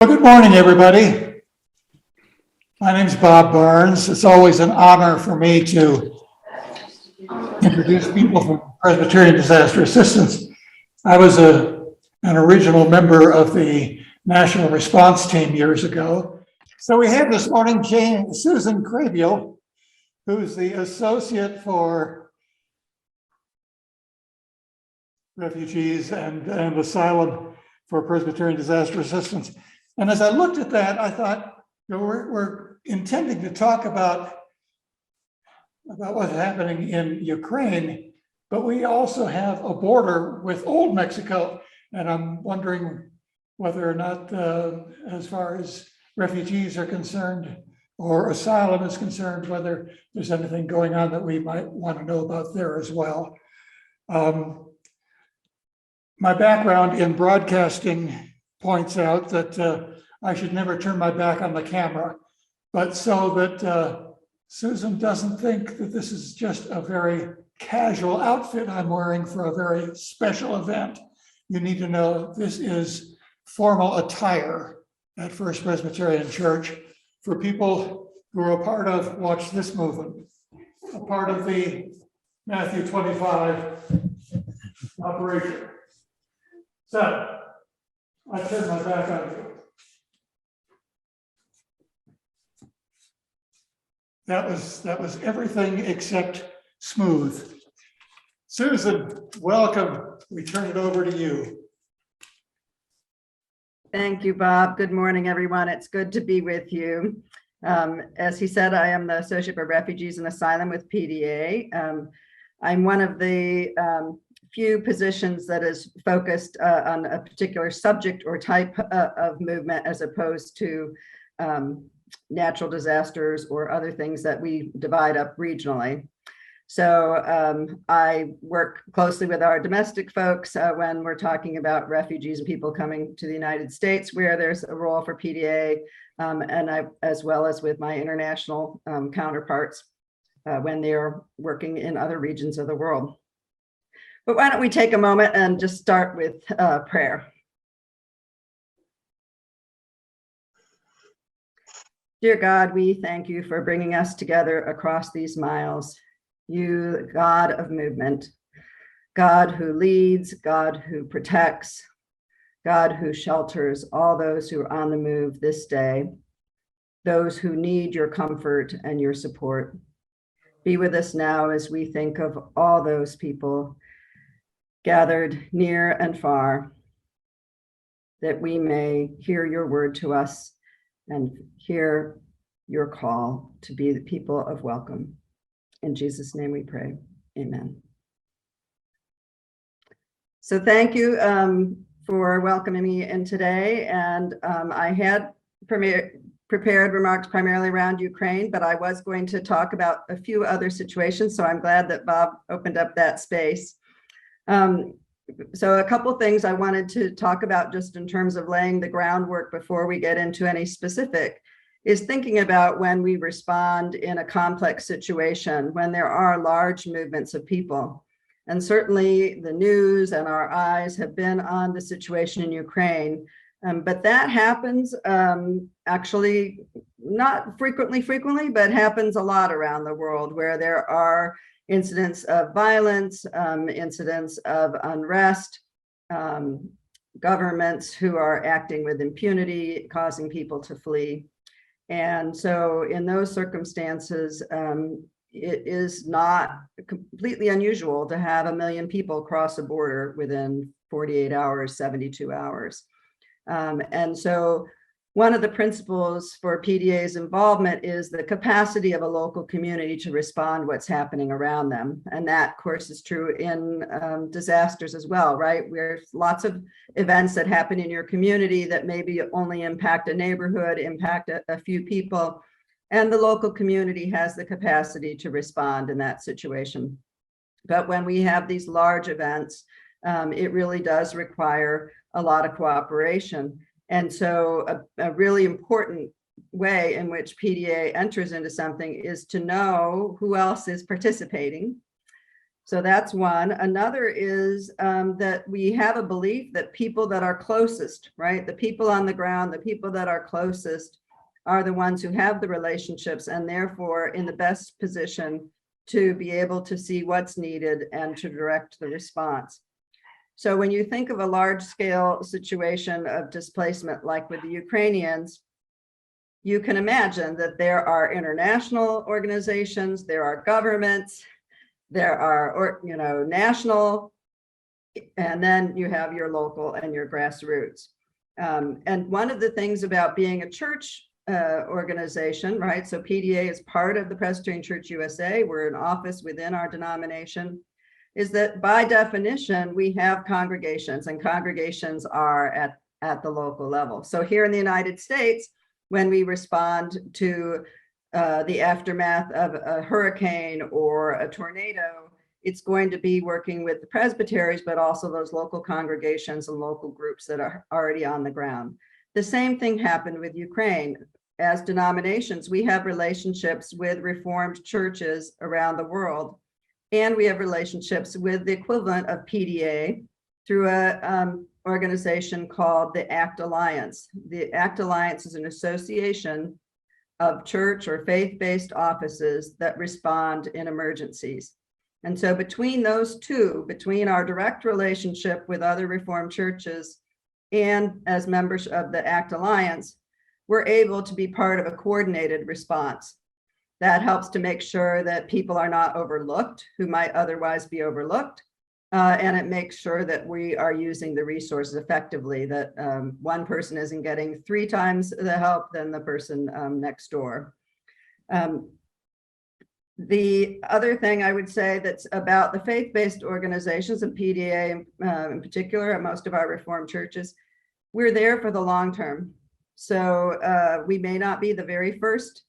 Well, good morning, everybody. My name's Bob Burns. It's always an honor for me to introduce people from Presbyterian Disaster Assistance. I was an original member of the National Response Team years ago. So we have this morning Susan Krehbiel, who's the Associate for Refugees and Asylum for Presbyterian Disaster Assistance. And as I looked at that, I thought, we're intending to talk about what's happening in Ukraine, but we also have a border with old Mexico. And I'm wondering whether or not, as far as refugees are concerned or asylum is concerned, whether there's anything going on that we might want to know about there as well. My background in broadcasting points out that I should never turn my back on the camera, but so that Susan doesn't think that this is just a very casual outfit I'm wearing for a very special event. You need to know this is formal attire at First Presbyterian Church for people who are a part of, watch this movement, a part of the Matthew 25 operation. So I turn my back on you. That was everything except smooth. Susan, welcome. We turn it over to you. Thank you, Bob. Good morning, everyone. It's good to be with you. As he said, I am the Associate for Refugees and Asylum with PDA. I'm one of the few positions that is focused on a particular subject or type of movement as opposed to natural disasters or other things that we divide up regionally. So I work closely with our domestic folks when we're talking about refugees and people coming to the United States, where there's a role for PDA, and I, as well as with my international counterparts when they're working in other regions of the world. But why don't we take a moment and just start with prayer. Dear God, we thank you for bringing us together across these miles. You, God of movement, God who leads, God who protects, God who shelters all those who are on the move this day, those who need your comfort and your support. Be with us now as we think of all those people gathered near and far, that we may hear your word to us and hear your call to be the people of welcome. In Jesus' name we pray, amen. So thank you for welcoming me in today. And I had prepared remarks primarily around Ukraine, but I was going to talk about a few other situations. So I'm glad that Bob opened up that space. So a couple of things I wanted to talk about just in terms of laying the groundwork before we get into any specific is thinking about when we respond in a complex situation, when there are large movements of people. And certainly the news and our eyes have been on the situation in Ukraine, but that happens actually not frequently, but happens a lot around the world where there are incidents of violence, incidents of unrest, governments who are acting with impunity, causing people to flee. And so in those circumstances, it is not completely unusual to have 1 million people cross a border within 48 hours, 72 hours. And so one of the principles for PDA's involvement is the capacity of a local community to respond what's happening around them. And that, of course, is true in disasters as well, right? There's lots of events that happen in your community that maybe only impact a neighborhood, impact a few people, and the local community has the capacity to respond in that situation. But when we have these large events, it really does require a lot of cooperation. And so a really important way in which PDA enters into something is to know who else is participating, So that's one. Another is that we have a belief that people that are closest, right? The people on the ground, the people that are closest are the ones who have the relationships and therefore in the best position to be able to see what's needed and to direct the response. So when you think of a large scale situation of displacement, like with the Ukrainians, you can imagine that there are international organizations, there are governments, there are, national, and then you have your local and your grassroots. And one of the things about being a church organization, right? So PDA is part of the Presbyterian Church USA. We're an office within our denomination, is that by definition, we have congregations, and congregations are at the local level. So here in the United States, when we respond to the aftermath of a hurricane or a tornado, it's going to be working with the presbyteries, but also those local congregations and local groups that are already on the ground. The same thing happened with Ukraine. As denominations, we have relationships with Reformed churches around the world, and we have relationships with the equivalent of PDA through a organization called the ACT Alliance. The ACT Alliance is an association of church or faith-based offices that respond in emergencies. And so between those two, between our direct relationship with other Reformed churches and as members of the ACT Alliance, we're able to be part of a coordinated response that helps to make sure that people are not overlooked who might otherwise be overlooked. And it makes sure that we are using the resources effectively, that one person isn't getting 3 times the help than the person next door. The other thing I would say that's about the faith-based organizations and PDA in particular, and most of our Reformed churches, we're there for the long term. So we may not be the very first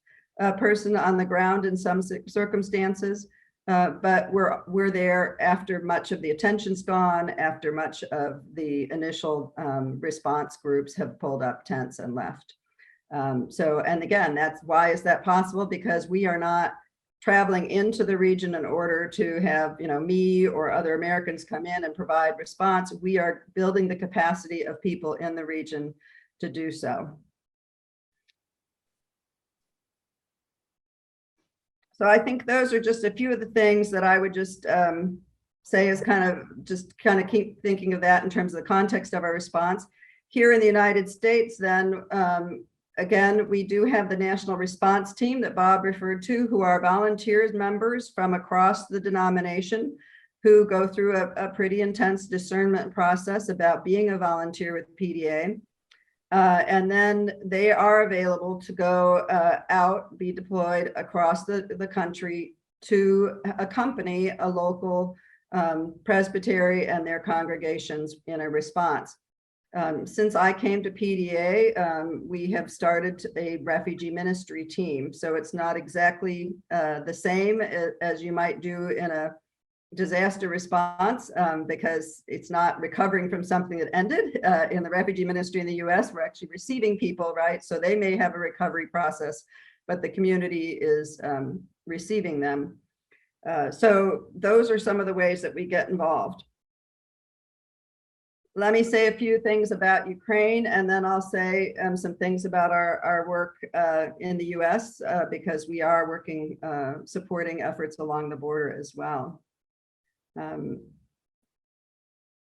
person on the ground in some circumstances, but we're there after much of the attention's gone, after much of the initial response groups have pulled up tents and left. And again, why is that possible? Because we are not traveling into the region in order to have, me or other Americans come in and provide response. We are building the capacity of people in the region to do so. So I think those are just a few of the things that I would just say is kind of keep thinking of that in terms of the context of our response. Here in the United States, then, again, we do have the National Response Team that Bob referred to, who are volunteers members from across the denomination who go through a pretty intense discernment process about being a volunteer with PDA. And then they are available to go out, be deployed across the country to accompany a local presbytery and their congregations in a response. Since I came to PDA, we have started a refugee ministry team. So it's not exactly the same as you might do in a disaster response, because it's not recovering from something that ended. In the refugee ministry in the US, we're actually receiving people, right? So they may have a recovery process, but the community is receiving them. So those are some of the ways that we get involved. Let me say a few things about Ukraine, and then I'll say some things about our work in the US, because we are working, supporting efforts along the border as well.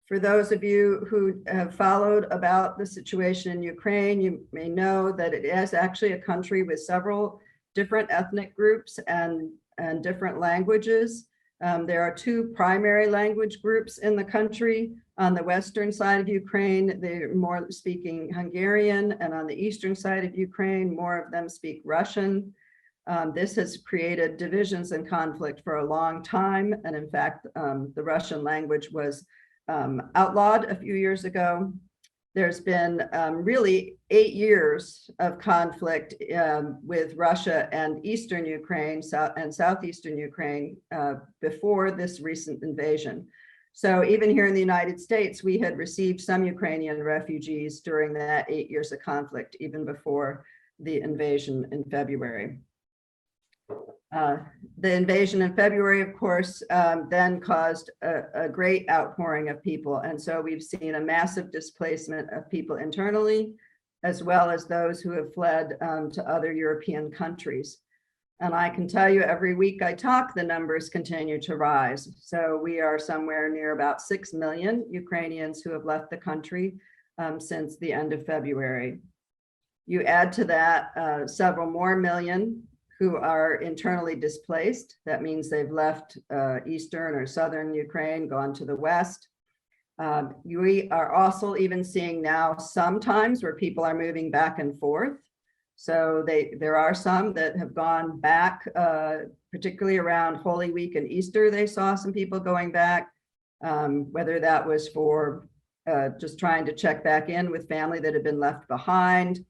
For those of you who have followed about the situation in Ukraine, you may know that it is actually a country with several different ethnic groups and different languages. There are 2 primary language groups in the country. On the western side of Ukraine, they're more speaking Hungarian, and on the eastern side of Ukraine, more of them speak Russian. This has created divisions and conflict for a long time. And in fact, the Russian language was outlawed a few years ago. There's been really 8 years of conflict with Russia and Eastern Ukraine and Southeastern Ukraine before this recent invasion. So even here in the United States, we had received some Ukrainian refugees during that 8 years of conflict, even before the invasion in February. The invasion in February, of course, then caused a great outpouring of people. And so we've seen a massive displacement of people internally, as well as those who have fled to other European countries. And I can tell you every week I talk, the numbers continue to rise. So we are somewhere near about 6 million Ukrainians who have left the country since the end of February. You add to that several more million who are internally displaced. That means they've left eastern or southern Ukraine, gone to the west. We are also even seeing now sometimes where people are moving back and forth. So there are some that have gone back, particularly around Holy Week and Easter. They saw some people going back, whether that was for just trying to check back in with family that had been left behind,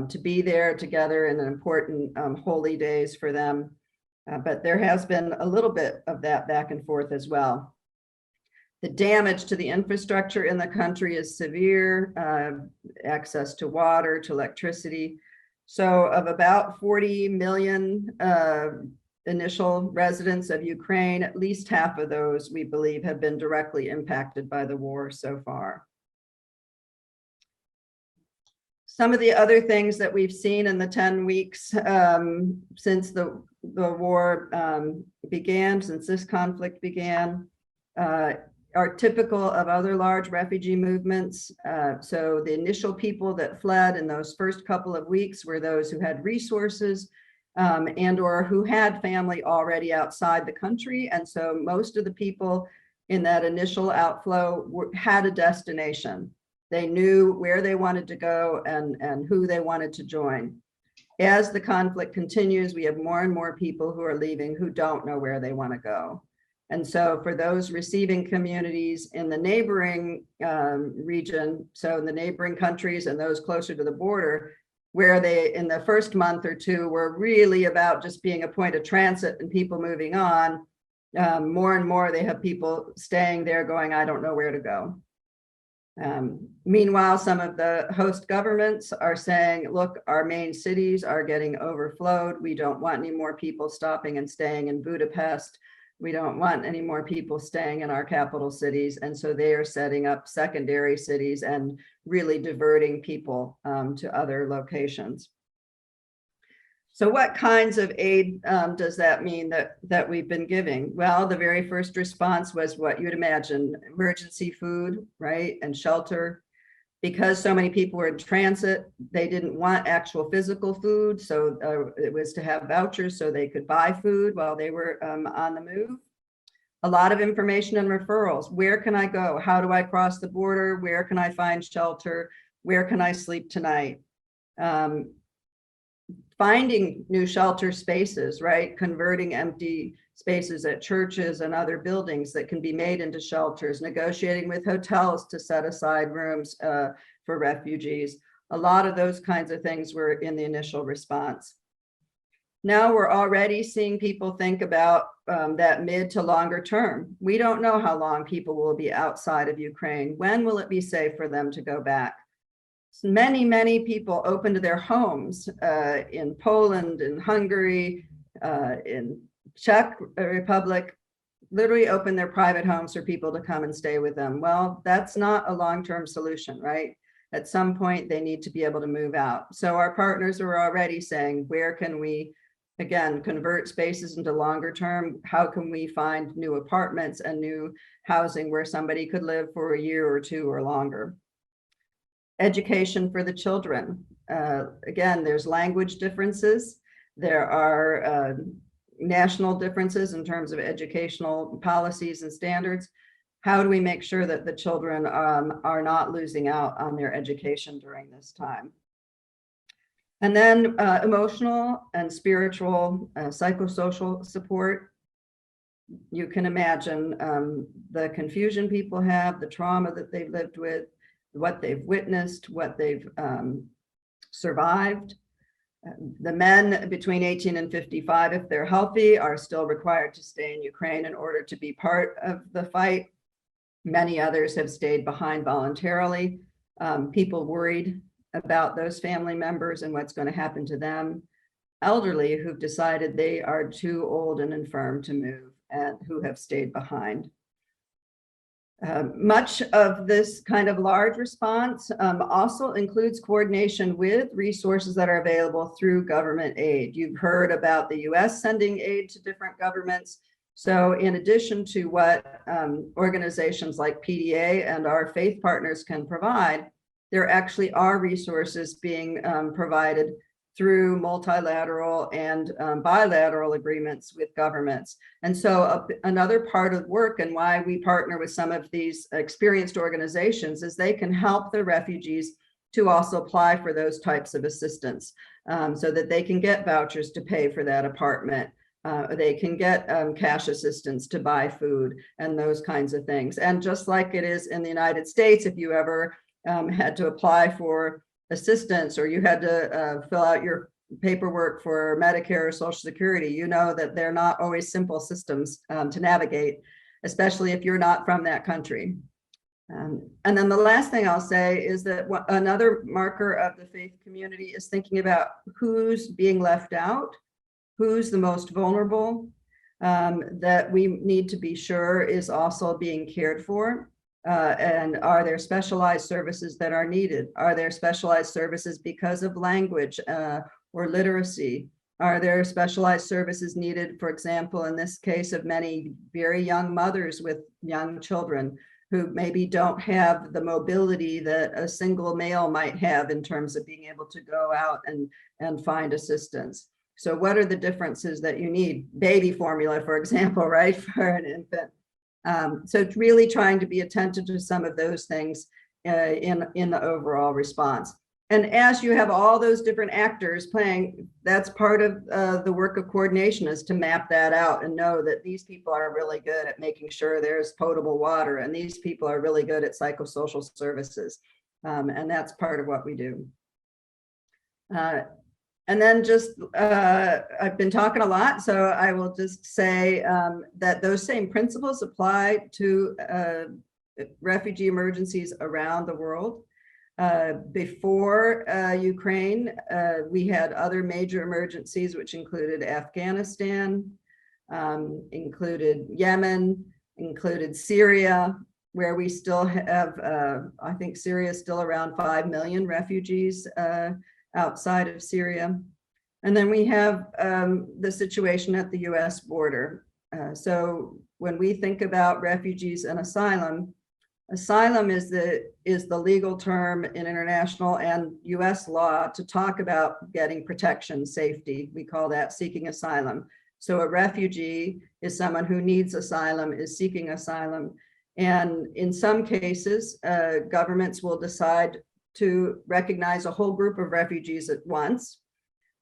to be there together in an important holy days for them. But there has been a little bit of that back and forth as well. The damage to the infrastructure in the country is severe, access to water, to electricity. So of about 40 million initial residents of Ukraine, at least half of those, we believe, have been directly impacted by the war so far. Some of the other things that we've seen in the 10 weeks since the war began, since this conflict began, are typical of other large refugee movements. So the initial people that fled in those first couple of weeks were those who had resources and or who had family already outside the country. And so most of the people in that initial outflow had a destination. They knew where they wanted to go and who they wanted to join. As the conflict continues, we have more and more people who are leaving who don't know where they want to go. And so for those receiving communities in the neighboring region, so in the neighboring countries and those closer to the border, where they in the first month or two were really about just being a point of transit and people moving on, more and more they have people staying there going, I don't know where to go. Meanwhile, some of the host governments are saying, look, our main cities are getting overflowed. We don't want any more people stopping and staying in Budapest. We don't want any more people staying in our capital cities. And so they are setting up secondary cities and really diverting people to other locations. So what kinds of aid does that mean that we've been giving? Well, the very first response was what you'd imagine, emergency food, right, and shelter. Because so many people were in transit, they didn't want actual physical food. So it was to have vouchers so they could buy food while they were on the move. A lot of information and referrals. Where can I go? How do I cross the border? Where can I find shelter? Where can I sleep tonight? Finding new shelter spaces, right? Converting empty spaces at churches and other buildings that can be made into shelters, negotiating with hotels to set aside rooms for refugees. A lot of those kinds of things were in the initial response. Now we're already seeing people think about that mid to longer term. We don't know how long people will be outside of Ukraine. When will it be safe for them to go back? Many, many people opened their homes in Poland, in Hungary, in Czech Republic, literally opened their private homes for people to come and stay with them. Well, that's not a long-term solution, right? At some point, they need to be able to move out. So our partners are already saying, where can we, again, convert spaces into longer term? How can we find new apartments and new housing where somebody could live for a year or two or longer? Education for the children. Again, there's language differences. There are national differences in terms of educational policies and standards. How do we make sure that the children are not losing out on their education during this time? And then emotional and spiritual, psychosocial support. You can imagine the confusion people have, the trauma that they've lived with, what they've witnessed, what they've survived. The men between 18 and 55, if they're healthy, are still required to stay in Ukraine in order to be part of the fight. Many others have stayed behind voluntarily. People worried about those family members and what's going to happen to them. elderly who've decided they are too old and infirm to move and who have stayed behind. Much of this kind of large response also includes coordination with resources that are available through government aid. You've heard about the US sending aid to different governments. So in addition to what organizations like PDA and our faith partners can provide, there actually are resources being provided through multilateral and bilateral agreements with governments. And so another part of work and why we partner with some of these experienced organizations is they can help the refugees to also apply for those types of assistance so that they can get vouchers to pay for that apartment. They can get cash assistance to buy food and those kinds of things. And just like it is in the United States, if you ever had to apply for assistance or you had to fill out your paperwork for Medicare or Social Security, you know that they're not always simple systems to navigate, especially if you're not from that country. And then the last thing I'll say is that another marker of the faith community is thinking about who's being left out, who's the most vulnerable, that we need to be sure is also being cared for. And are there specialized services that are needed? Are there specialized services because of language or literacy? Are there specialized services needed, for example, in this case of many very young mothers with young children who maybe don't have the mobility that a single male might have in terms of being able to go out and find assistance? So what are the differences that you need? Baby formula, for example, right, for an infant. So it's really trying to be attentive to some of those things in the overall response. And as you have all those different actors playing, that's part of the work of coordination, is to map that out and know that these people are really good at making sure there's potable water, and these people are really good at psychosocial services. And that's part of what we do. And then just, I've been talking a lot, so I will just say that those same principles apply to refugee emergencies around the world. Before Ukraine, we had other major emergencies, which included Afghanistan, included Yemen, included Syria, where we still have, I think Syria is still around 5 million refugees outside of Syria. And then we have the situation at the US border. So when we think about refugees and asylum, asylum is the legal term in international and US law to talk about getting protection, safety. We call that seeking asylum. So a refugee is someone who needs asylum, is seeking asylum. And in some cases, governments will decide to recognize a whole group of refugees at once.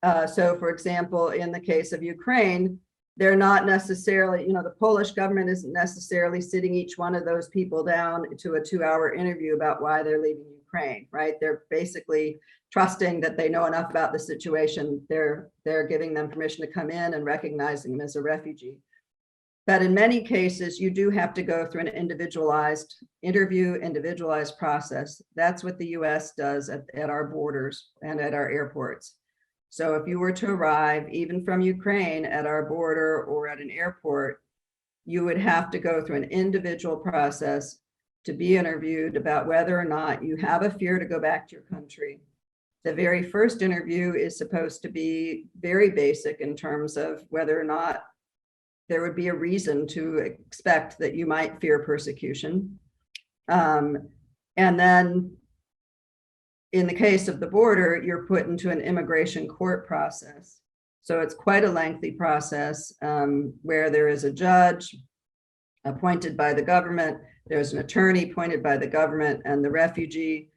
So for example, in the case of Ukraine, they're not necessarily, the Polish government isn't necessarily sitting each one of those people down to a 2-hour interview about why they're leaving Ukraine, right? They're basically trusting that they know enough about the situation. They're giving them permission to come in and recognizing them as a refugee. But in many cases, you do have to go through an individualized interview, individualized process. That's what the US does at our borders and at our airports. So if you were to arrive, even from Ukraine, at our border or at an airport, you would have to go through an individual process to be interviewed about whether or not you have a fear to go back to your country. The very first interview is supposed to be very basic in terms of whether or not there would be a reason to expect that you might fear persecution. And then in the case of the border, you're put into an immigration court process. So it's quite a lengthy process where there is a judge appointed by the government, there's an attorney appointed by the government, and the refugee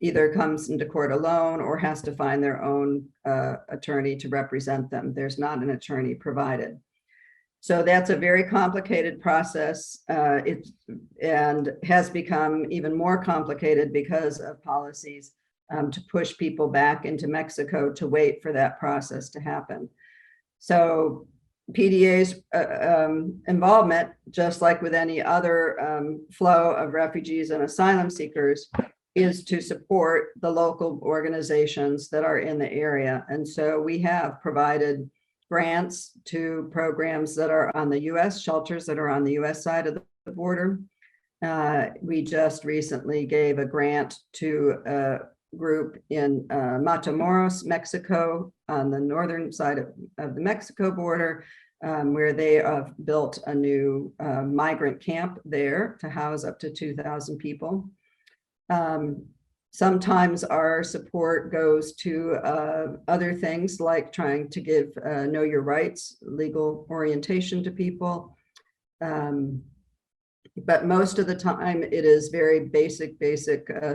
either comes into court alone or has to find their own attorney to represent them. There's not an attorney provided. So that's a very complicated process. And has become even more complicated because of policies to push people back into Mexico to wait for that process to happen. So PDA's involvement, just like with any other flow of refugees and asylum seekers, is to support the local organizations that are in the area. And so we have provided grants to programs that are on the US, shelters that are on the US side of the border. We just recently gave a grant to a group in Matamoros, Mexico, on the northern side of the Mexico border, where they have built a new migrant camp there to house up to 2,000 people. Sometimes our support goes to other things like trying to give know your rights, legal orientation to people. But most of the time it is very basic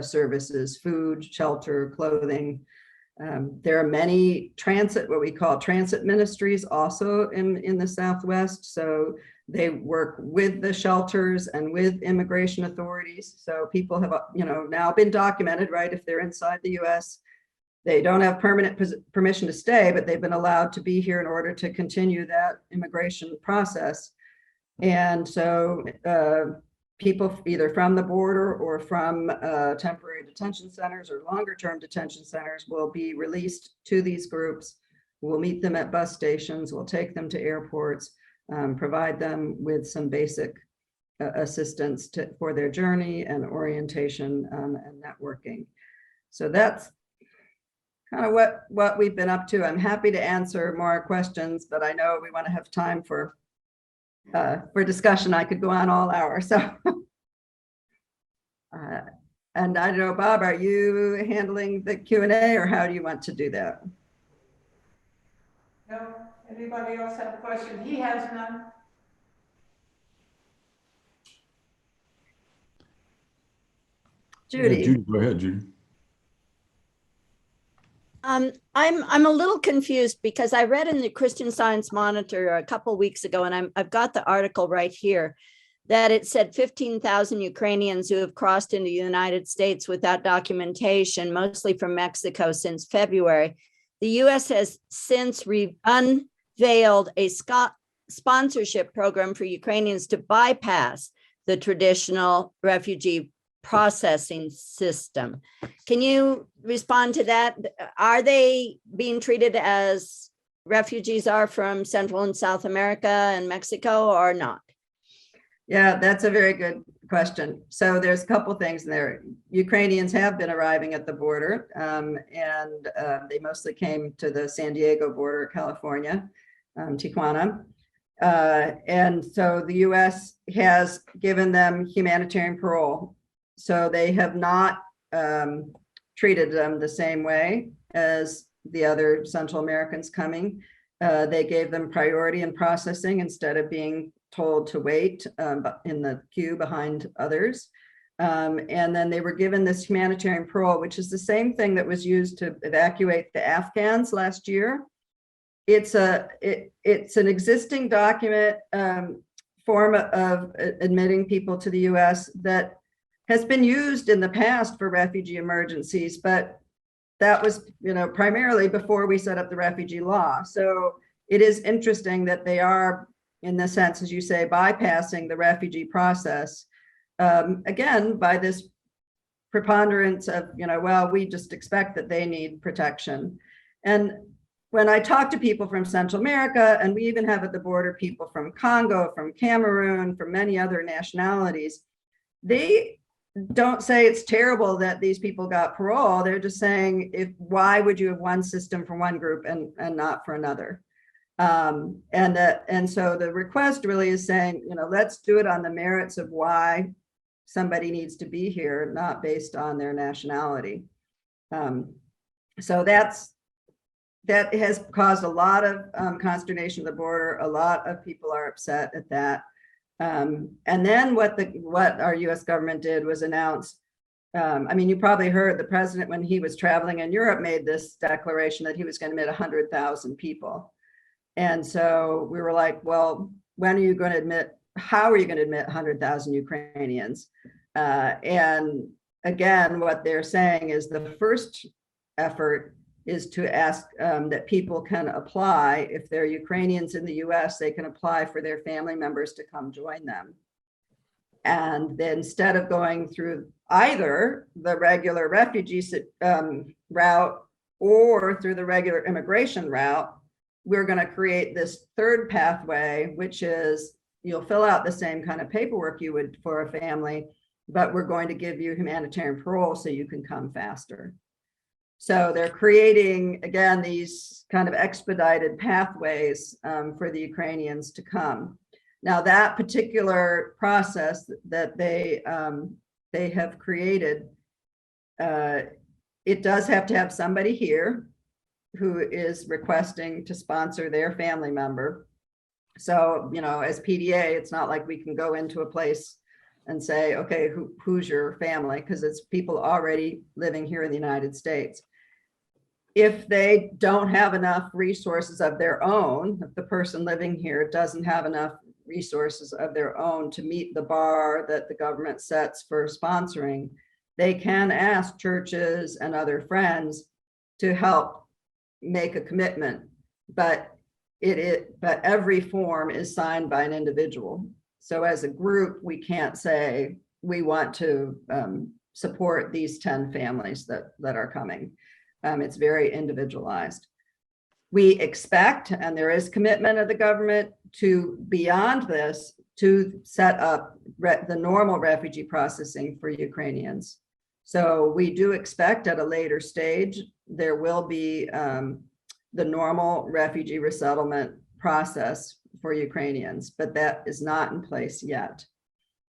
services, food, shelter, clothing. There are many transit, what we call transit ministries also in the Southwest. So they work with the shelters and with immigration authorities. So people have, now been documented, right? If they're inside the US, they don't have permanent permission to stay, but they've been allowed to be here in order to continue that immigration process. And so people either from the border or from temporary detention centers or longer term detention centers will be released to these groups. We'll meet them at bus stations, we'll take them to airports, provide them with some basic assistance for their journey and orientation and networking. So that's kind of what we've been up to. I'm happy to answer more questions, but I know we want to have time for discussion. I could go on all hour. So, and I don't know, Bob, are you handling the Q&A or how do you want to do that? No, anybody else have a question? He has none. Judy. Yeah, Judy, go ahead, Judy. I'm a little confused because I read in the Christian Science Monitor a couple weeks ago, and I've got the article right here, that it said 15,000 Ukrainians who have crossed into the United States without documentation, mostly from Mexico since February. The U.S. has since unveiled a sponsorship program for Ukrainians to bypass the traditional refugee processing system. Can you respond to that? Are they being treated as refugees are from Central and South America and Mexico or not? Yeah, that's a very good question. So there's a couple things there. Ukrainians have been arriving at the border, and they mostly came to the San Diego border, California, Tijuana. And so the US has given them humanitarian parole. So they have not treated them the same way as the other Central Americans coming. They gave them priority in processing instead of being told to wait in the queue behind others. And then they were given this humanitarian parole, which is the same thing that was used to evacuate the Afghans last year. It's an existing document form of admitting people to the US that has been used in the past for refugee emergencies, but that was, primarily before we set up the refugee law. So it is interesting that they are, in the sense, as you say, bypassing the refugee process, again, by this preponderance of, well, we just expect that they need protection. And when I talk to people from Central America, and we even have at the border people from Congo, from Cameroon, from many other nationalities, they don't say it's terrible that these people got parole. They're just saying, why would you have one system for one group and not for another? And so the request really is saying, let's do it on the merits of why somebody needs to be here, not based on their nationality. So that has caused a lot of consternation at the border. A lot of people are upset at that. And then what our US government did was announce, you probably heard the president, when he was traveling in Europe, made this declaration that he was going to admit 100,000 people. And so we were like, well, when are you going to admit, how are you going to admit 100,000 Ukrainians? And again, what they're saying is the first effort is to ask that people can apply. If they're Ukrainians in the US, they can apply for their family members to come join them. And then instead of going through either the regular refugee route or through the regular immigration route, we're going to create this third pathway, which is you'll fill out the same kind of paperwork you would for a family, but we're going to give you humanitarian parole so you can come faster. So they're creating, again, these kind of expedited pathways for the Ukrainians to come. Now, that particular process that they have created, it does have to have somebody here who is requesting to sponsor their family member. So, you know, as PDA, it's not like we can go into a place and say, okay, who's your family? Because it's people already living here in the United States. If they don't have enough resources of their own, if the person living here doesn't have enough resources of their own to meet the bar that the government sets for sponsoring, they can ask churches and other friends to help make a commitment, but every form is signed by an individual. So as a group, we can't say we want to support these 10 families that are coming. It's very individualized. We expect, and there is commitment of the government to, beyond this, to set up the normal refugee processing for Ukrainians. So we do expect at a later stage, there will be the normal refugee resettlement process for Ukrainians, but that is not in place yet.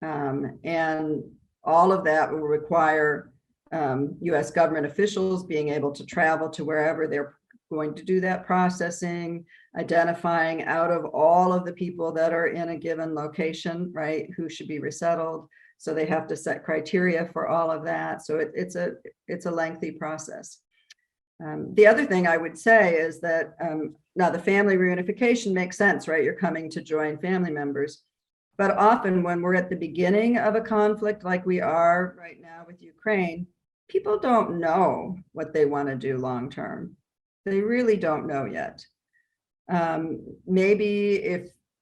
And all of that will require US government officials being able to travel to wherever they're going to do that processing, identifying out of all of the people that are in a given location, right, who should be resettled. So they have to set criteria for all of that. So it's a lengthy process. The other thing I would say is that now the family reunification makes sense, right? You're coming to join family members. But often when we're at the beginning of a conflict like we are right now with Ukraine, people don't know what they want to do long term. They really don't know yet. Maybe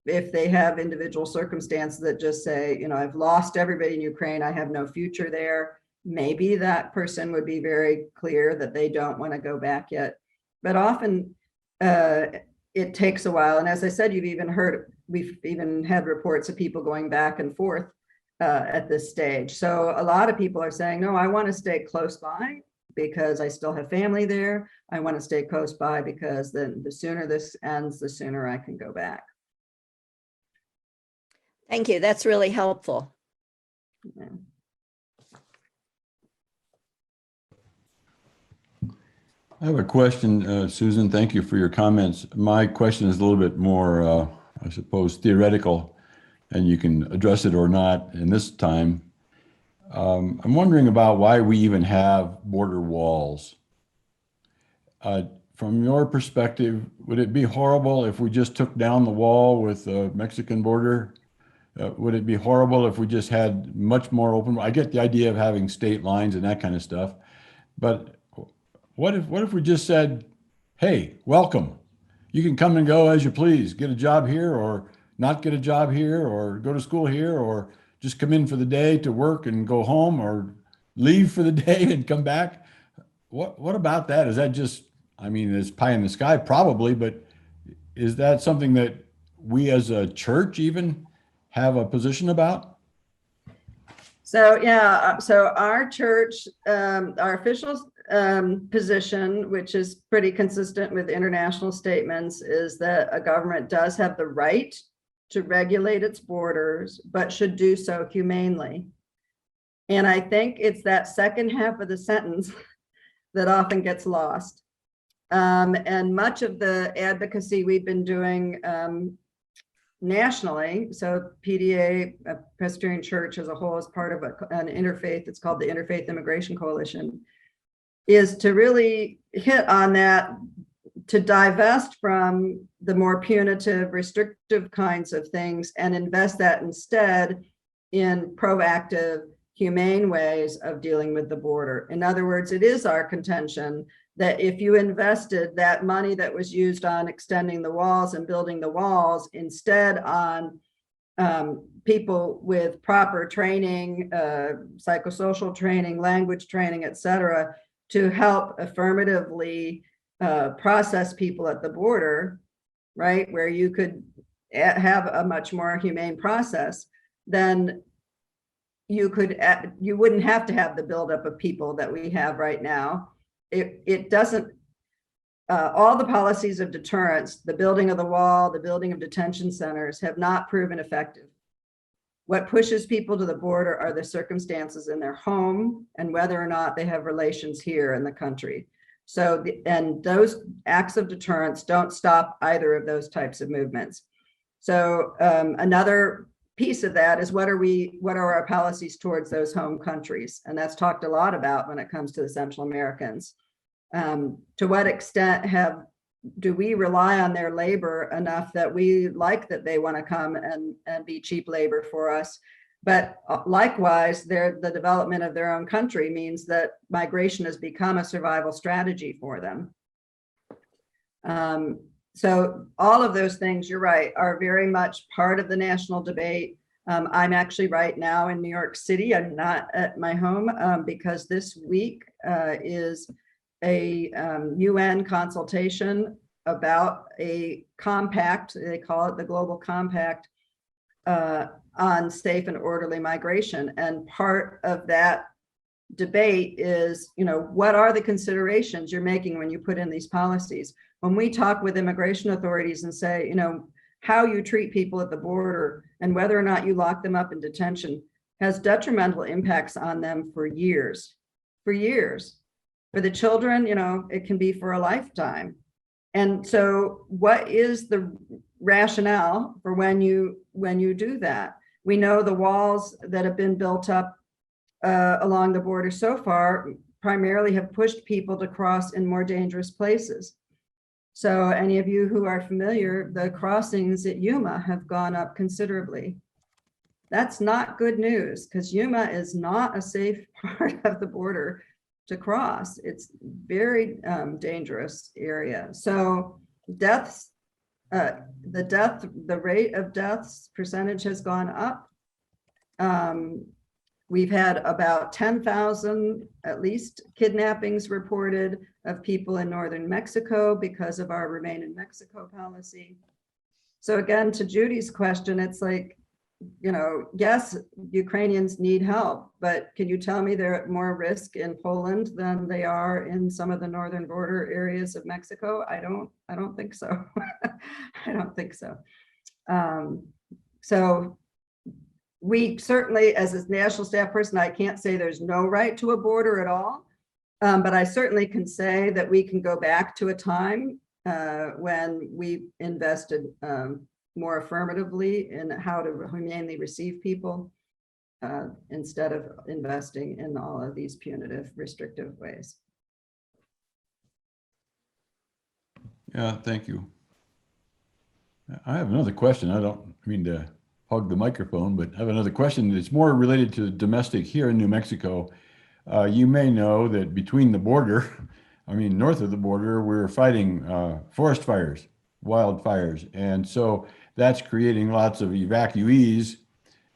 if they have individual circumstances that just say, you know, I've lost everybody in Ukraine, I have no future there, maybe that person would be very clear that they don't want to go back yet. But often it takes a while. And as I said, we've even had reports of people going back and forth at this stage. So a lot of people are saying, no, I want to stay close by because I still have family there. I want to stay close by because then the sooner this ends, the sooner I can go back. Thank you. That's really helpful. Yeah. I have a question, Susan. Thank you for your comments. My question is a little bit more, I suppose, theoretical, and you can address it or not in this time. I'm wondering about why we even have border walls. From your perspective, would it be horrible if we just took down the wall with the Mexican border? Would it be horrible if we just had much more open? I get the idea of having state lines and that kind of stuff, but what if we just said, hey, welcome. You can come and go as you please, get a job here or not get a job here or go to school here or just come in for the day to work and go home or leave for the day and come back. What about that? Is that just, I mean, it's pie in the sky probably, but is that something that we as a church even have a position about? So yeah, so our church, our official position, which is pretty consistent with international statements, is that a government does have the right to regulate its borders, but should do so humanely. And I think it's that second half of the sentence that often gets lost. And much of the advocacy we've been doing nationally, so PDA, Presbyterian Church as a whole, is part of an interfaith, it's called the Interfaith Immigration Coalition, is to really hit on that, to divest from the more punitive, restrictive kinds of things and invest that instead in proactive, humane ways of dealing with the border. In other words, it is our contention that if you invested that money that was used on extending the walls and building the walls instead on people with proper training, psychosocial training, language training, et cetera, to help affirmatively process people at the border, right, where you could have a much more humane process, then you wouldn't have to have the buildup of people that we have right now. It doesn't, all the policies of deterrence, the building of the wall, the building of detention centers, have not proven effective. What pushes people to the border are the circumstances in their home and whether or not they have relations here in the country. So, and those acts of deterrence don't stop either of those types of movements. So another piece of that is what are our policies towards those home countries? And that's talked a lot about when it comes to the Central Americans. To what extent do we rely on their labor enough that we like that they want to come and be cheap labor for us? But likewise, the development of their own country means that migration has become a survival strategy for them. So all of those things, you're right, are very much part of the national debate. I'm actually right now in New York City. I'm not at my home because this week is a UN consultation about a compact, they call it the Global Compact, on safe and orderly migration. And part of that debate is, what are the considerations you're making when you put in these policies? When we talk with immigration authorities and say, how you treat people at the border and whether or not you lock them up in detention has detrimental impacts on them for years. For the children, it can be for a lifetime. And so what is the rationale for when you do that? We know the walls that have been built up along the border so far primarily have pushed people to cross in more dangerous places. So any of you who are familiar, the crossings at Yuma have gone up considerably. That's not good news because Yuma is not a safe part of the border to cross. It's very dangerous area. So deaths, the rate of deaths percentage has gone up. We've had about 10,000 at least kidnappings reported of people in northern Mexico because of our Remain in Mexico policy. So again, to Judy's question, it's like, yes, Ukrainians need help, but can you tell me they're at more risk in Poland than they are in some of the northern border areas of Mexico? I don't think so. I don't think so. So we certainly, as a national staff person, I can't say there's no right to a border at all, but I certainly can say that we can go back to a time when we invested more affirmatively in how to humanely receive people instead of investing in all of these punitive, restrictive ways. Yeah, thank you. I have another question. I don't mean to hog the microphone, but I have another question that's more related to domestic here in New Mexico. You may know that between the border, north of the border, we're fighting forest fires, wildfires. And so that's creating lots of evacuees.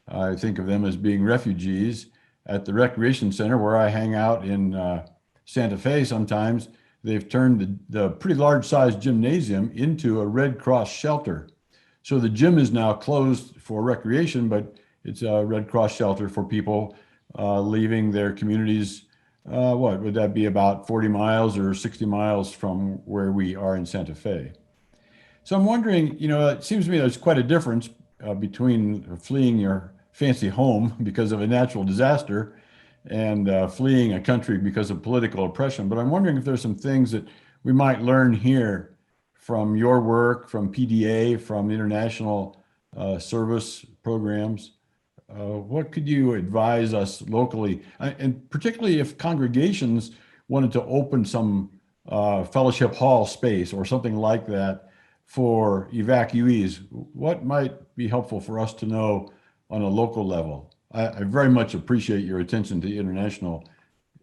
I think of them as being refugees. At the recreation center where I hang out in Santa Fe sometimes, they've turned the pretty large sized gymnasium into a Red Cross shelter. So the gym is now closed for recreation, but it's a Red Cross shelter for people leaving their communities. What would that be, about 40 miles or 60 miles from where we are in Santa Fe? So I'm wondering, it seems to me there's quite a difference between fleeing your fancy home because of a natural disaster and fleeing a country because of political oppression. But I'm wondering if there's some things that we might learn here from your work, from PDA, from international service programs. What could you advise us locally? And particularly if congregations wanted to open some fellowship hall space or something like that for evacuees, what might be helpful for us to know on a local level? I very much appreciate your attention to international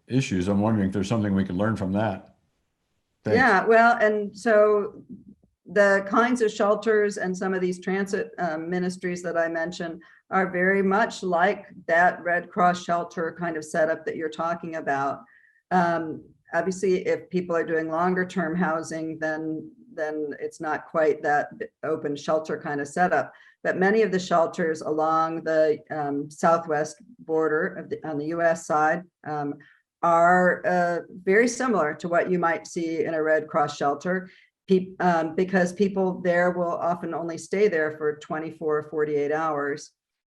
issues. I'm wondering if there's something we can learn from that. Thanks. Yeah, well, and so the kinds of shelters and some of these transit ministries that I mentioned are very much like that Red Cross shelter kind of setup that you're talking about. Obviously, if people are doing longer term housing, then it's not quite that open shelter kind of setup. But many of the shelters along the southwest border on the US side are very similar to what you might see in a Red Cross shelter, because people there will often only stay there for 24 or 48 hours.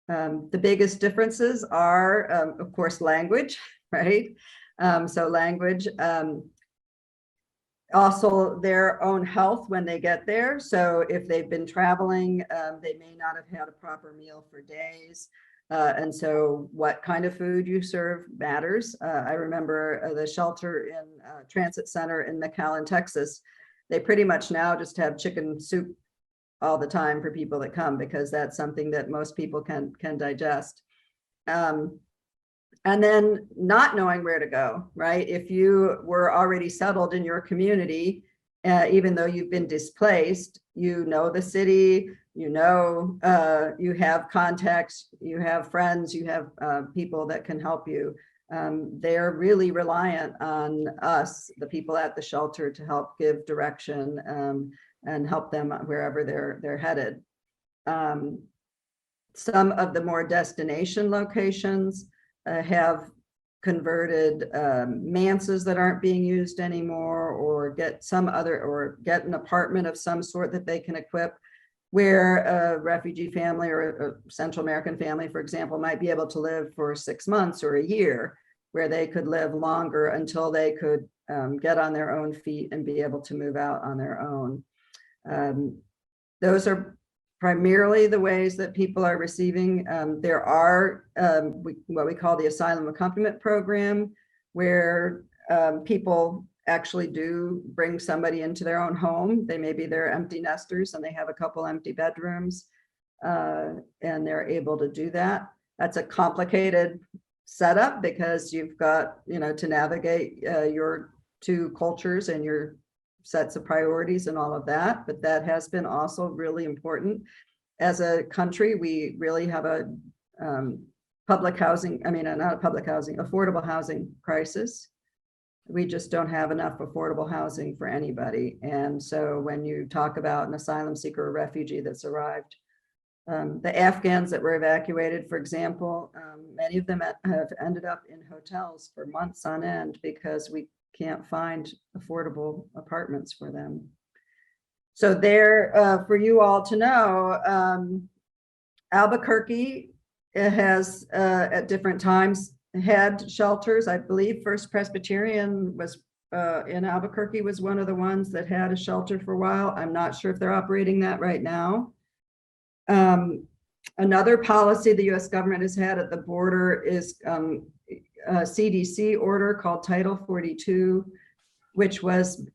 The biggest differences are, of course, language, right? So language, also their own health when they get there. So if they've been traveling, they may not have had a proper meal for days. And so what kind of food you serve matters. I remember the shelter in Transit Center in McAllen, Texas. They pretty much now just have chicken soup all the time for people that come, because that's something that most people can digest. And then not knowing where to go, right? If you were already settled in your community, even though you've been displaced, you know the city, you know, you have contacts, you have friends, you have people that can help you. They're really reliant on us, the people at the shelter, to help give direction and help them wherever they're headed. Some of the more destination locations have converted manses that aren't being used anymore, or get an apartment of some sort that they can equip, where a refugee family or a Central American family, for example, might be able to live for 6 months or a year, where they could live longer until they could get on their own feet and be able to move out on their own. Those are primarily the ways that people are receiving. There are what we call the Asylum Accompaniment Program, where people actually do bring somebody into their own home. They may be their empty nesters and they have a couple empty bedrooms, and they're able to do that. That's a complicated setup, because you've got, you know, to navigate your two cultures and your sets of priorities and all of that. But that has been also really important. As a country, we really have a public housing, not a public housing, affordable housing crisis. We just don't have enough affordable housing for anybody. And so when you talk about an asylum seeker or refugee that's arrived, the Afghans that were evacuated, for example, many of them have ended up in hotels for months on end, because we can't find affordable apartments for them. So there, for you all to know, Albuquerque has at different times had shelters. I believe First Presbyterian was in Albuquerque was one of the ones that had a shelter for a while. I'm not sure if they're operating that right now. Another policy the US government has had at the border is a CDC order called Title 42, which was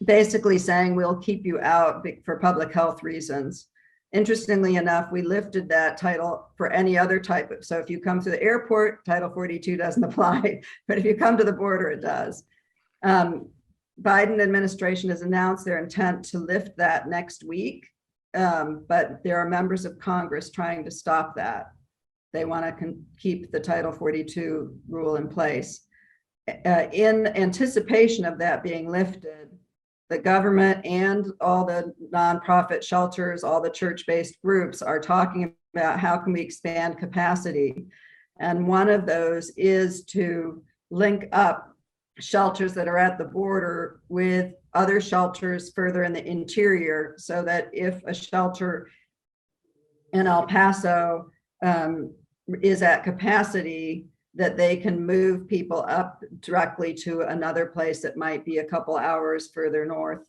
basically saying we'll keep you out for public health reasons. Interestingly enough, we lifted that title for any other type of, so if you come to the airport, Title 42 doesn't apply, but if you come to the border, it does. Biden administration has announced their intent to lift that next week, but there are members of Congress trying to stop that. They want to keep the Title 42 rule in place. In anticipation of that being lifted, the government and all the nonprofit shelters, all the church-based groups are talking about how can we expand capacity. And one of those is to link up shelters that are at the border with other shelters further in the interior, so that if a shelter in El Paso is at capacity, that they can move people up directly to another place that might be a couple hours further north,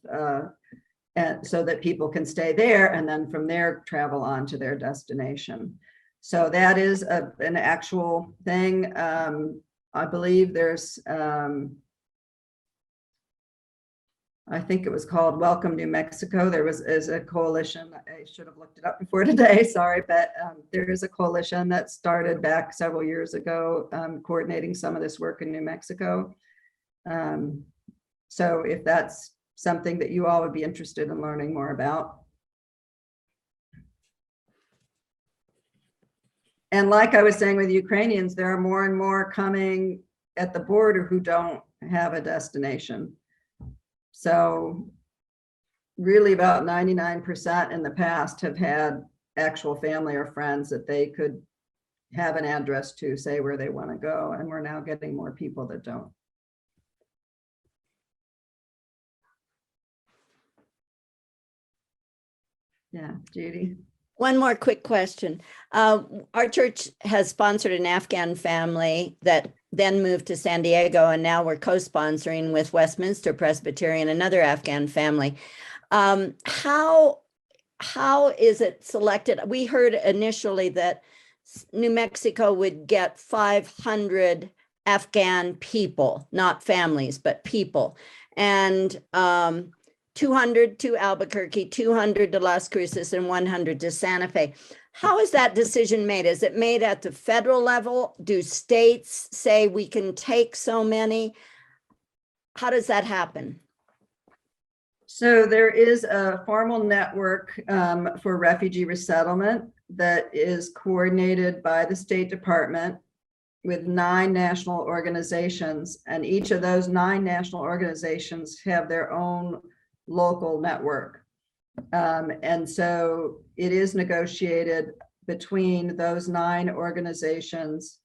and so that people can stay there and then from there travel on to their destination. So that is an actual thing. I believe there's, I think it was called Welcome New Mexico. There is a coalition. I should have looked it up before today, sorry, but there is a coalition that started back several years ago, coordinating some of this work in New Mexico. So if that's something that you all would be interested in learning more about. And like I was saying with Ukrainians, there are more and more coming at the border who don't have a destination. So really about 99% in the past have had actual family or friends that they could have an address to say where they want to go. And we're now getting more people that don't. Yeah, Judy. One more quick question. Our church has sponsored an Afghan family that then moved to San Diego, and now we're co-sponsoring with Westminster Presbyterian, another Afghan family. How is it selected? We heard initially that New Mexico would get 500 Afghan people, not families, but people. And 200 to Albuquerque, 200 to Las Cruces, and 100 to Santa Fe. How is that decision made? Is it made at the federal level? Do states say we can take so many? How does that happen? So there is a formal network for refugee resettlement that is coordinated by the State Department with 9 national organizations, and each of those 9 national organizations have their own local network. And so it is negotiated between those 9 organizations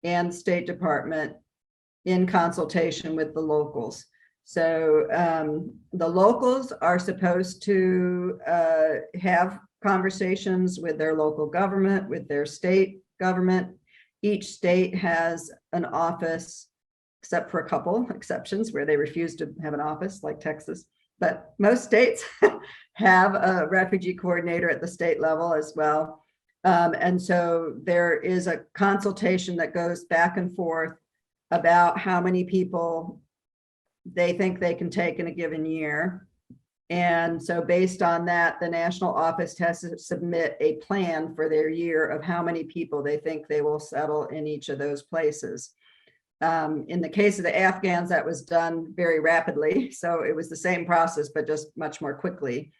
and State Department in consultation with the locals. So the locals are supposed to have conversations with their local government, with their state government. Each state has an office, except for a couple exceptions where they refuse to have an office, like Texas. But most states have a refugee coordinator at the state level as well. And so there is a consultation that goes back and forth about how many people they think they can take in a given year. And so based on that, the national office has to submit a plan for their year of how many people they think they will settle in each of those places. In the case of the Afghans, that was done very rapidly. So it was the same process, but just much more quickly.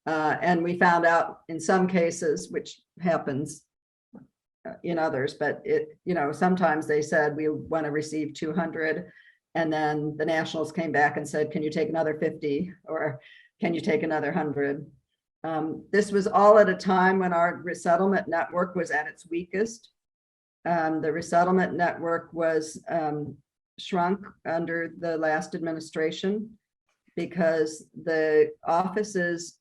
And we found out in some cases, which happens in others, but sometimes they said we want to receive 200. And then the nationals came back and said, can you take another 50 or can you take another 100? This was all at a time when our resettlement network was at its weakest. The resettlement network was shrunk under the last administration because the offices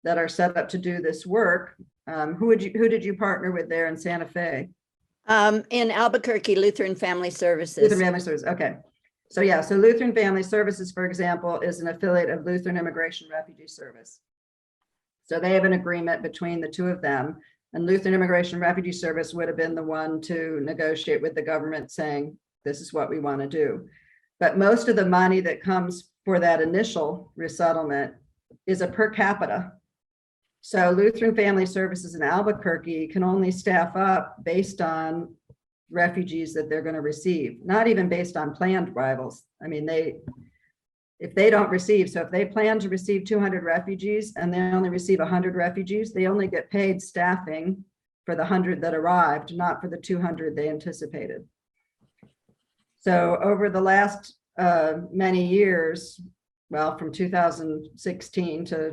that are set up to do this work, who did you partner with there in Santa Fe? In Albuquerque, Lutheran Family Services. Lutheran Family Services, okay. So yeah, so Lutheran Family Services, for example, is an affiliate of Lutheran Immigration Refugee Service. So they have an agreement between the two of them. And Lutheran Immigration Refugee Service would have been the one to negotiate with the government saying, this is what we want to do. But most of the money that comes for that initial resettlement is a per capita. So Lutheran Family Services in Albuquerque can only staff up based on refugees that they're going to receive, not even based on planned arrivals. I mean, if they don't receive, so if they plan to receive 200 refugees and they only receive 100 refugees, they only get paid staffing for the 100 that arrived, not for the 200 they anticipated. So over the last many years, well, from 2016 to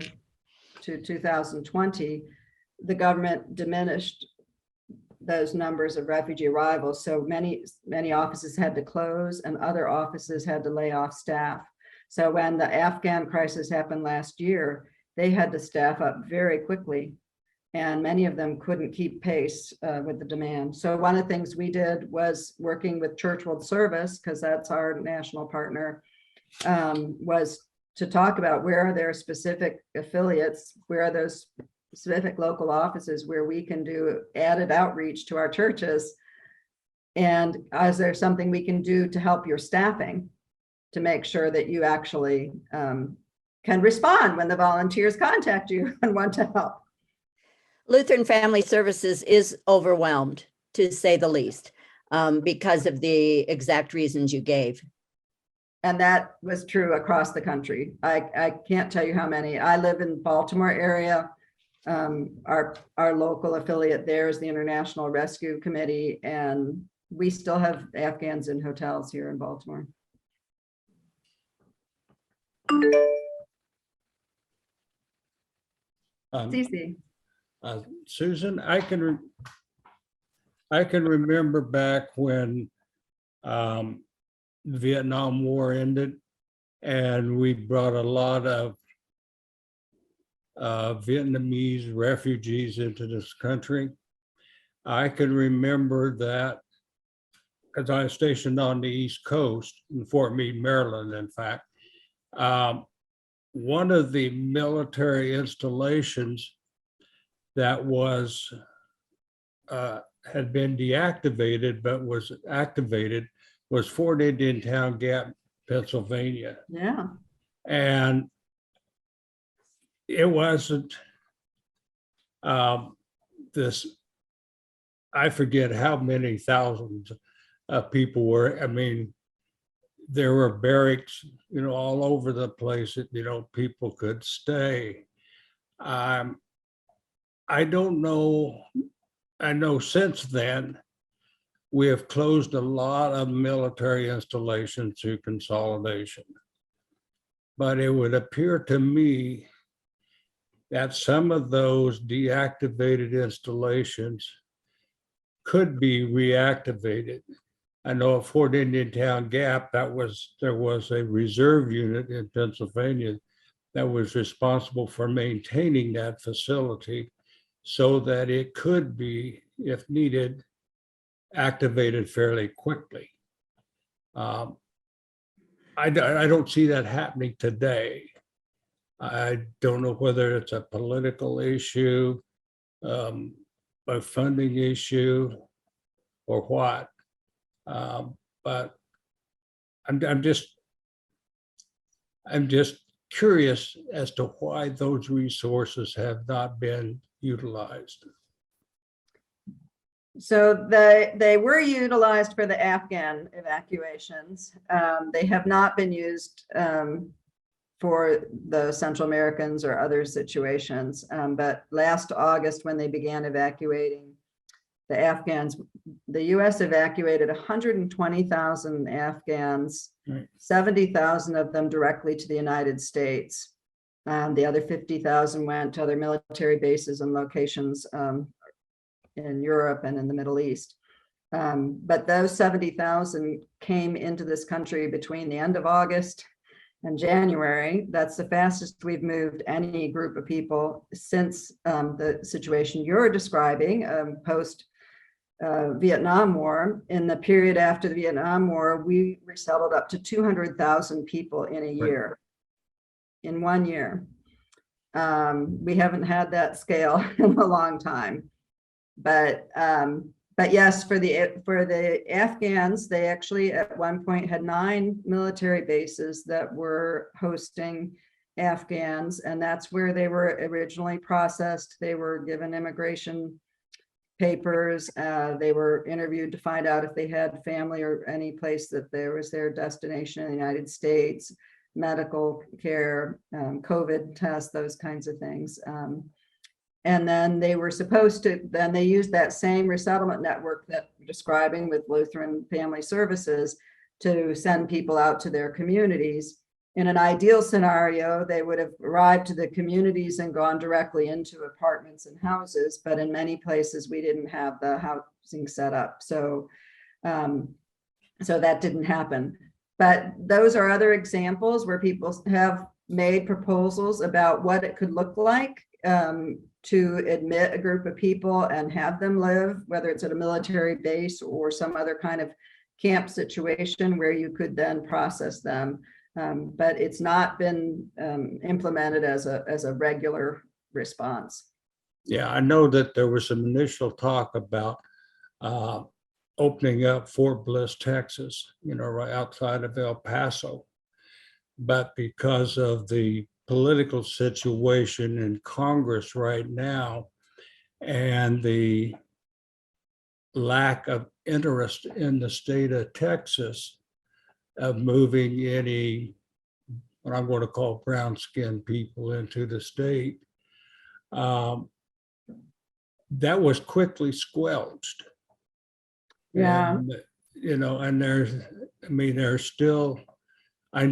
2020, the government diminished those numbers of refugee arrivals. So many offices had to close and other offices had to lay off staff. So when the Afghan crisis happened last year, they had to staff up very quickly and many of them couldn't keep pace with the demand. So one of the things we did was working with Church World Service, because that's our national partner, was to talk about where are their specific affiliates, where are those specific local offices where we can do added outreach to our churches. And is there something we can do to help your staffing to make sure that you actually can respond when the volunteers contact you and want to help? Lutheran Family Services is overwhelmed, to say the least, because of the exact reasons you gave. And that was true across the country. I can't tell you how many. I live in Baltimore area. Our local affiliate there is the International Rescue Committee, and we still have Afghans in hotels here in Baltimore. Cece. Susan, I can remember back when the Vietnam War ended, and we brought a lot of Vietnamese refugees into this country. I can remember that because I was stationed on the East Coast in Fort Meade, Maryland, in fact. One of the military installations that was had been deactivated but was activated was Fort Indiantown Gap, Pennsylvania. Yeah. And it wasn't this, I forget how many thousands of people were. I mean, there were barracks, all over the place that, people could stay. I don't know. I know since then, we have closed a lot of military installations through consolidation. But it would appear to me that some of those deactivated installations could be reactivated. I know at Fort Indiantown Gap, there was a reserve unit in Pennsylvania that was responsible for maintaining that facility so that it could be, if needed, activated fairly quickly. I don't see that happening today. I don't know whether it's a political issue, a funding issue, or what. But I'm just curious as to why those resources have not been utilized. So they were utilized for the Afghan evacuations. They have not been used for the Central Americans or other situations. But last August, when they began evacuating the Afghans, the US evacuated 120,000 Afghans, Right. 70,000 of them directly to the United States. The other 50,000 went to other military bases and locations in Europe and in the Middle East. But those 70,000 came into this country between the end of August and January. That's the fastest we've moved any group of people since the situation you're describing, post Vietnam War. In the period after the Vietnam War, we resettled up to 200,000 people in a year, in 1 year. We haven't had that scale in a long time. But yes, for the Afghans, they actually at one point had 9 military bases that were hosting Afghans, and that's where they were originally processed. They were given immigration papers. They were interviewed to find out if they had family or any place that there was their destination in the United States, medical care, COVID tests, those kinds of things. And then they were supposed to, then they used that same resettlement network that we're describing with Lutheran Family Services to send people out to their communities. In an ideal scenario, they would have arrived to the communities and gone directly into apartments and houses, but in many places we didn't have the housing set up. So, so that didn't happen. But those are other examples where people have made proposals about what it could look like to admit a group of people and have them live, whether it's at a military base or some other kind of camp situation where you could then process them. But it's not been implemented as a regular response. Yeah, I know that there was some initial talk about opening up Fort Bliss, Texas, right outside of El Paso. But because of the political situation in Congress right now and the lack of interest in the state of Texas, of moving any, what I'm going to call brown-skinned people into the state, that was quickly squelched. Yeah. And, you know, and there's still, I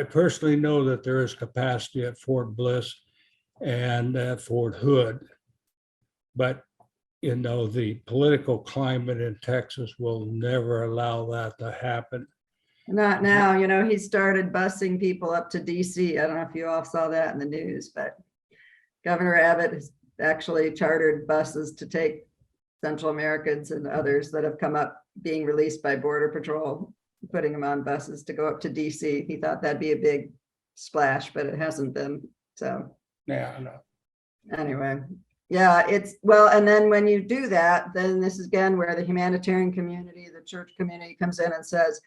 personally know that there is capacity at Fort Bliss and at Fort Hood. But, you know, the political climate in Texas will never allow that to happen. Not now, you know, he started busing people up to DC. I don't know if you all saw that in the news, but Governor Abbott has actually chartered buses to take Central Americans and others that have come up being released by Border Patrol, putting them on buses to go up to DC. He thought that'd be a big splash, but it hasn't been. So Yeah, I know. anyway, yeah, it's, well, and then when you do that, then this is again where the humanitarian community, the church community comes in and says,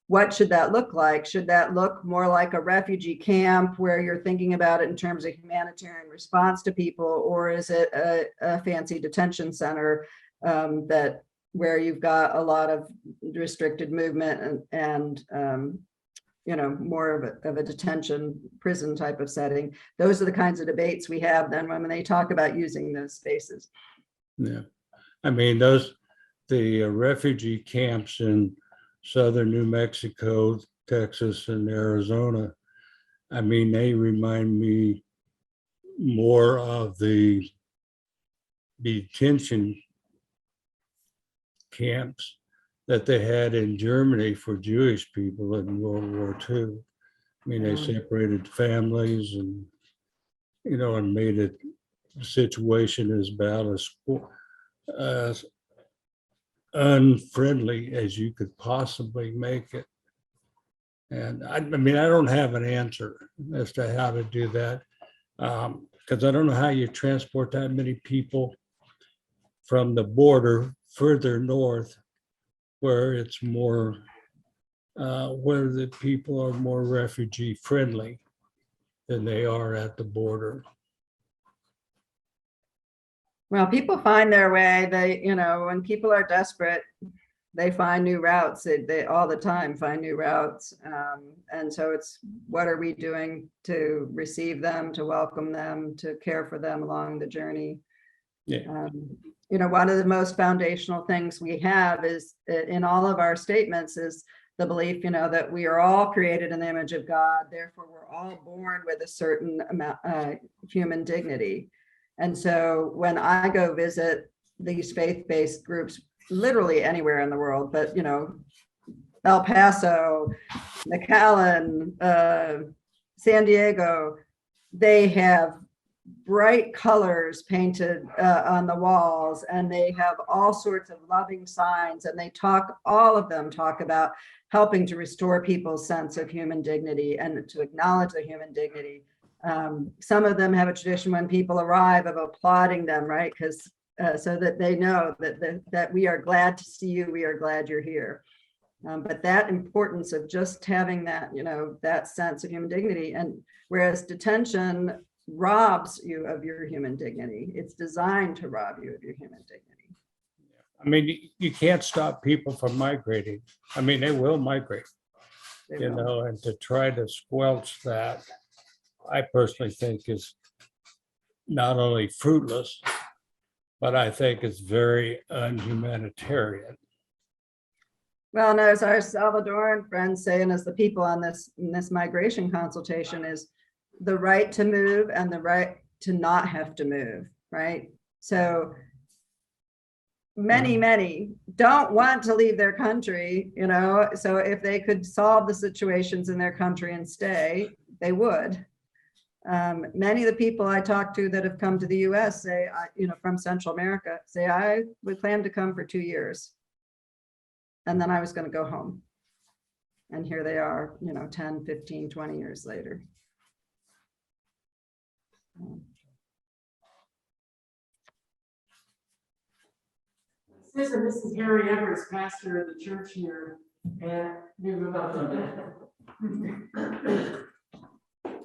what should that look like? Should that look more like a refugee camp where you're thinking about it in terms of humanitarian response to people, or is it a fancy detention center that where you've got a lot of restricted movement and you know, more of a detention prison type of setting? Those are the kinds of debates we have then when they talk about using those spaces. Yeah, I mean, the refugee camps in southern New Mexico, Texas, and Arizona, I mean, they remind me more of the detention camps that they had in Germany for Jewish people in World War II. I mean, they separated families and, you know, and made it a situation as bad as unfriendly as you could possibly make it. And I mean, I don't have an answer as to how to do that, because I don't know how you transport that many people from the border further north where it's more, where the people are more refugee friendly than they are at the border. Well, people find their way. They, you know, when people are desperate, they find new routes. They all the time find new routes. And so it's, what are we doing to receive them, to welcome them, to care for them along the journey? Yeah. You know, one of the most foundational things we have is in all of our statements is the belief, you know, that we are all created in the image of God. Therefore, we're all born with a certain amount human dignity. And so when I go visit these faith-based groups, literally anywhere in the world, but, you know, El Paso, McAllen, San Diego, they have bright colors painted on the walls, and they have all sorts of loving signs, and they talk, all of them talk about helping to restore people's sense of human dignity and to acknowledge their human dignity. Some of them have a tradition when people arrive of applauding them, right? Because so that they know that we are glad to see you, we are glad you're here. But that importance of just having that, you know, that sense of human dignity, and whereas detention robs you of your human dignity, it's designed to rob you of your human dignity. I mean, you can't stop people from migrating. I mean, they will migrate, you know, and to try to squelch that, I personally think is not only fruitless, but I think it's very unhumanitarian. Well, and as our Salvadoran friends say, and as the people on this migration consultation, is the right to move and the right to not have to move, right? So many don't want to leave their country, you know, so if they could solve the situations in their country and stay, they would. Many of the people I talk to that have come to the US say, you know, from Central America, say, I would plan to come for 2 years. And then I was going to go home. And here they are, you know, 10, 15, 20 years later. Susan, this is Harry Evers, pastor of the church here at New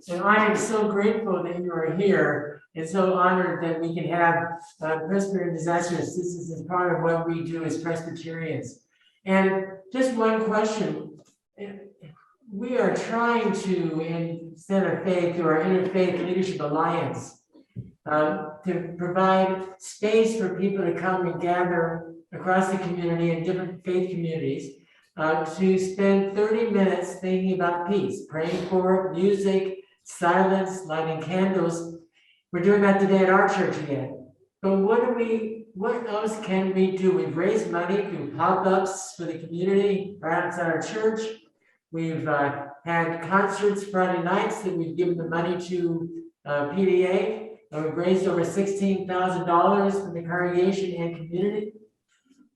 So I am so grateful that you are here and so honored that we can have Presbyterian Disaster Assistance as part of what we do as Presbyterians. And just one question, we are trying to, in Center Faith, through our Interfaith Leadership Alliance, to provide space for people to come and gather across the community in different faith communities, to spend 30 minutes thinking about peace, praying for it, music, silence, lighting candles. We're doing that today at our church again. But what else can we do? We've raised money through pop-ups for the community right outside our church. We've had concerts Friday nights that we've given the money to PDA. And we've raised over $16,000 from the congregation and community.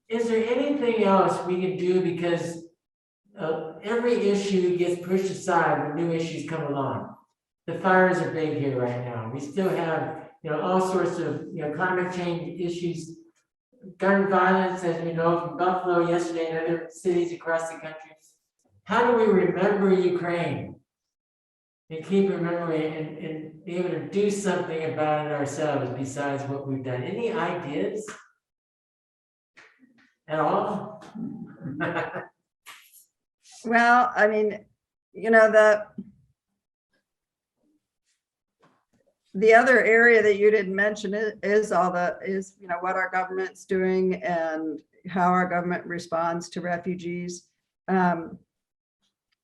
Is there anything else we can do? Because every issue gets pushed aside when new issues come along. The fires are big here right now. We still have, all sorts of, climate change issues, gun violence, as we know from Buffalo yesterday and other cities across the country. How do we remember Ukraine and keep remembering and be able to do something about it ourselves besides what we've done? Any ideas at all? Well, I mean, the other area that you didn't mention is what our government's doing and how our government responds to refugees.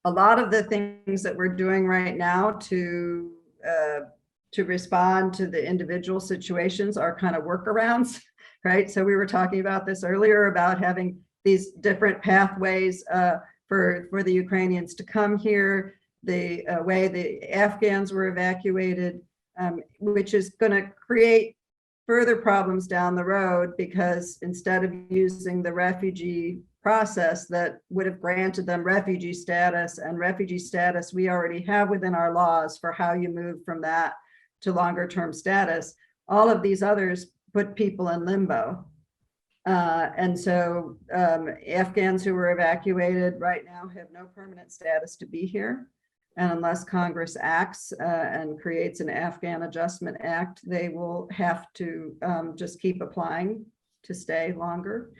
A lot of the things that we're doing right now to respond to the individual situations are kind of workarounds, right? So we were talking about this earlier about having these different pathways for the Ukrainians to come here, the way the Afghans were evacuated, which is going to create further problems down the road, because instead of using the refugee process that would have granted them refugee status, and refugee status we already have within our laws for how you move from that to longer term status, all of these others put people in limbo. And so Afghans who were evacuated right now have no permanent status to be here. And unless Congress acts and creates an Afghan Adjustment Act, they will have to just keep applying to stay longer.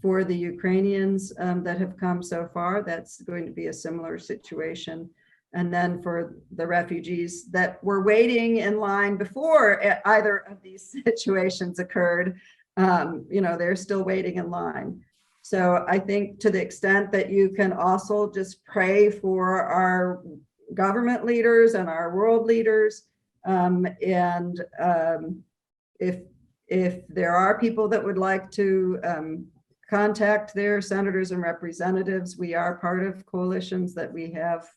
For the Ukrainians that have come so far, that's going to be a similar situation. And then for the refugees that were waiting in line before either of these situations occurred, they're still waiting in line. So I think to the extent that you can also just pray for our government leaders and our world leaders, if there are people that would like to contact their senators and representatives, we are part of coalitions that we have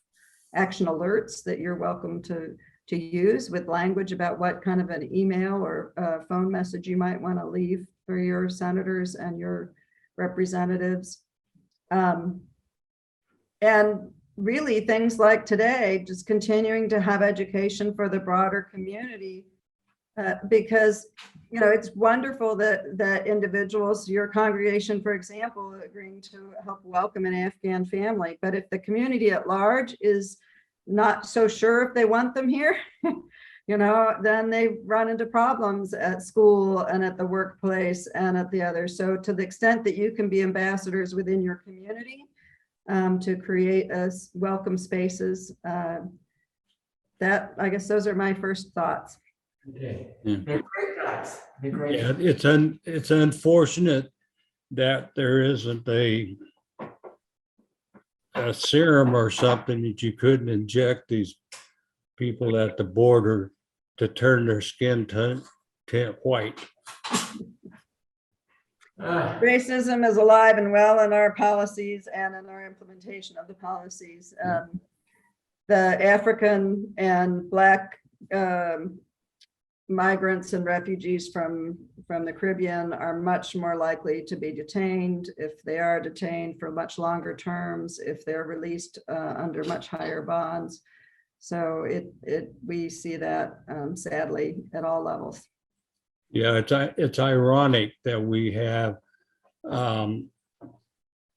action alerts that you're welcome to use with language about what kind of an email or phone message you might want to leave for your senators and your representatives. And really things like today, just continuing to have education for the broader community, because it's wonderful that individuals, your congregation, for example, agreeing to help welcome an Afghan family. But if the community at large is not so sure if they want them here, then they run into problems at school and at the workplace and at the others. So to the extent that you can be ambassadors within your community to create welcome spaces, I guess those are my first thoughts. Okay. Yeah. They're great guys. They're great. Yeah, it's unfortunate that there isn't a serum or something that you couldn't inject these people at the border to turn their skin tint white. Racism is alive and well in our policies and in our implementation of the policies. The African and Black migrants and refugees from the Caribbean are much more likely to be detained, if they are detained for much longer terms, if they're released under much higher bonds. So we see that sadly at all levels. Yeah, it's ironic that we have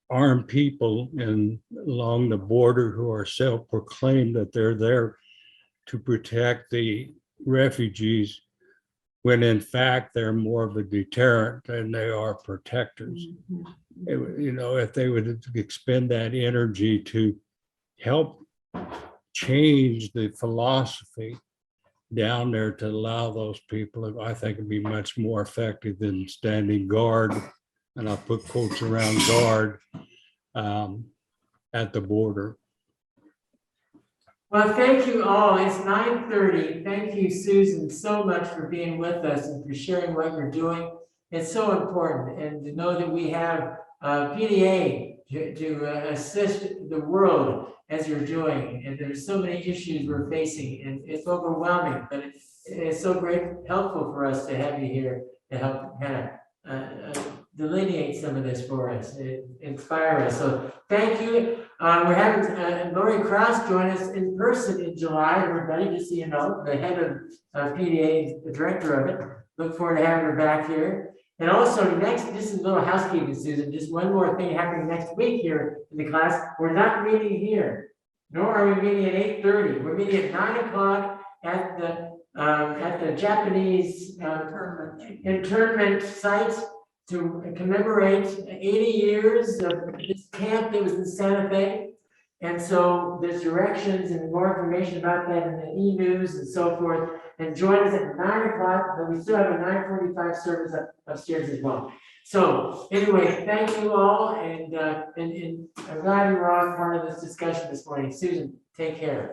armed people along the border who are self-proclaimed that they're there to protect the refugees, when in fact they're more of a deterrent than they are protectors. You know, if they would expend that energy to help change the philosophy down there to allow those people, I think it'd be much more effective than standing guard, and I'll put quotes around guard, at the border. Well, thank you all. It's 9:30. Thank you, Susan, so much for being with us and for sharing what you're doing. It's so important, and to know that we have PDA to assist the world as you're doing. And there's so many issues we're facing, and it's overwhelming, but it's so great, helpful for us to have you here to help kind of delineate some of this for us, inspire us. So thank you. We're having Lori Krause join us in person in July, everybody, just so you know, the head of PDA, the director of it. Look forward to having her back here. And also next, this is a little housekeeping, Susan, just one more thing happening next week here in the class. We're not meeting here, nor are we meeting at 8:30. We're meeting at 9 o'clock at the Japanese internment site to commemorate 80 years of this camp that was in Santa Fe. And so there's directions and more information about that in the e-news and so forth. And join us at 9 o'clock, but we still have a 9:45 service upstairs as well. So anyway, thank you all, and I'm glad you were all part of this discussion this morning. Susan, take care.